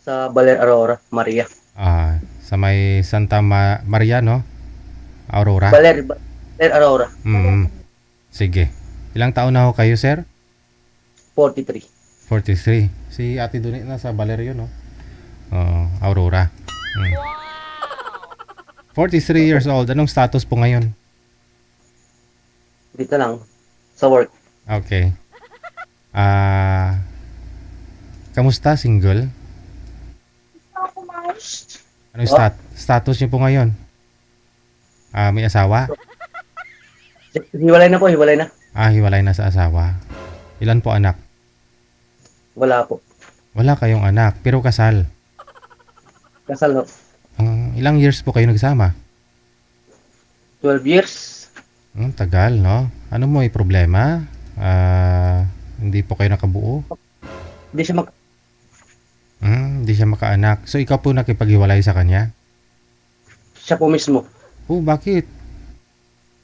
Sa Baler Aurora, Maria. Sa may Santa Maria, no? Aurora. Baler Aurora, Mm. Sige. Ilang taon na ho kayo, sir? 43. 43. Si Ate Duni na sa Valerio, no? Aurora. Mm. 43 years old. Anong status po ngayon? Dito lang, sa work. Okay. Kamusta? Single? Anong status niyo po ngayon? May asawa? Hiwalay na po, hiwalay na. Hiwalay na sa asawa. Ilan po anak? Wala po. Wala kayong anak, pero kasal. Kasal no. Ilang years po kayo nagsama? 12 years. Tagal, no? Ano mo, problema? Hindi po kayo nakabuo? Hindi siya Hindi siya makaanak. So, ikaw po nakipaghiwalay sa kanya? siya po mismo. Bakit?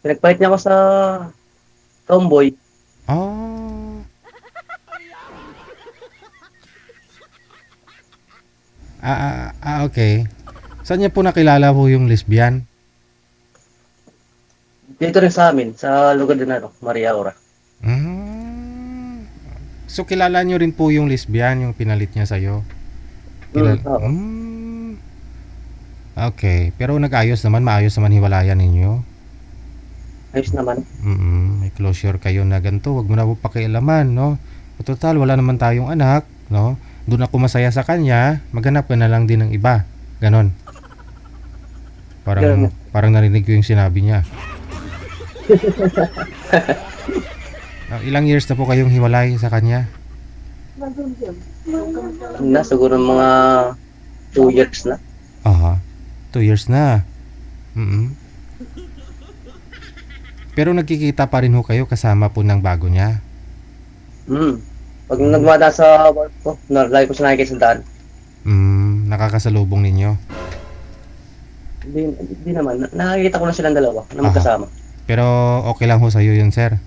Pinagpalit niya ako sa tomboy. Okay. Saan niya po nakilala po yung lesbian? Dito rin sa amin, sa lugar din na Maria Aurora. So, kilala niyo rin po yung lesbian, yung pinalit niya sa'yo? Oo. Okay. Pero nag-ayos naman, maayos naman hiwalayan ninyo? Ayos naman. May closure kayo na ganito, wag mo na po pakialaman, no? Total, wala naman tayong anak, no? Doon ako masaya sa kanya, maghanap ka na lang din ng iba. Ganon. Parang narinig ko yung sinabi niya. Ilang years na po kayong hiwalay sa kanya? Siguro mga 2 years na. 2 years na. Pero nagkikita pa rin ho kayo kasama po ng bago niya? Pag nagmada sa work ko, lagi ko siya nakikita sa daan. Nakakasalubong ninyo? Hindi naman. Nakikita ko lang silang dalawa na magkasama. Pero okay lang ho sa'yo yun, sir?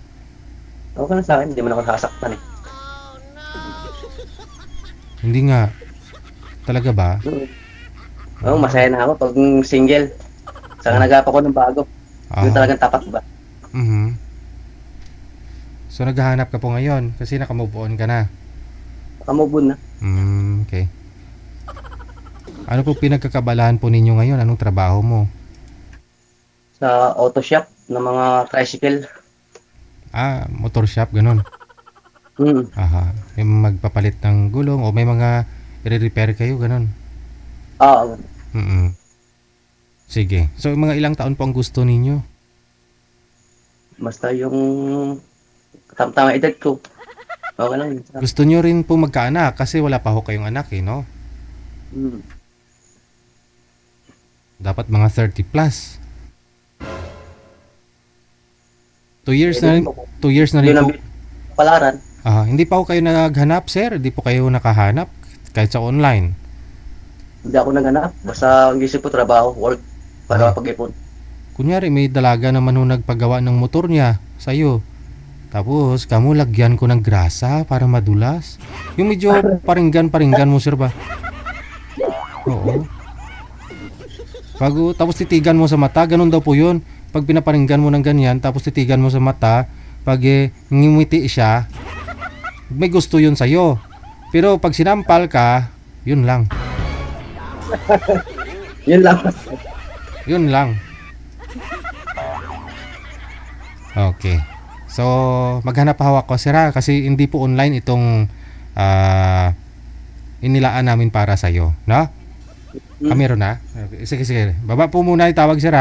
Okay lang sa akin, hindi man ako nasasaktan eh. Hindi nga. Talaga ba? Masaya na ako pag single. Saka nagapa ko ng bago. Yung talagang tapat ba? So naghahanap ka po ngayon kasi nakamove on ka na? Nakamove on na. Okay. Ano po pinagkakabalahan po ninyo ngayon? Anong trabaho mo? Sa auto shop ng mga tricycle. Motor shop, ganun? May magpapalit ng gulong o may mga i-repair kayo, ganun? Sige. So mga ilang taon po ang gusto ninyo? Basta yung tama edad ko. Okay lang. Gusto nyo rin po magkaanak kasi wala pa ho kayong anak no? Dapat mga 30 plus. 2 years na rin. 2 years na rin po. Palaran. Hindi pa ho kayo naghanap, sir? Hindi po kayo nakahanap kahit sa online? Hindi ako naghanap. Basta ang gisip ko trabaho, work, para pag-ipon. Kunyari may dalaga naman ho nagpagawa ng motor niya sa'yo. Tapos kamu lagyan ko ng grasa para madulas. Yung medyo paringgan mo, sir ba? Oo. Tapos titigan mo sa mata, ganun daw po yun. Pag pinaparinggan mo ng ganyan, tapos titigan mo sa mata, pag ngumiti siya, may gusto yun sa'yo. Pero pag sinampal ka, yun lang. Yun lang. Okay. So, maghanap hawak ko, sir, kasi hindi po online itong inilaan namin para sa'yo, no? Meron na? Sige. Baba po muna itawag, sir,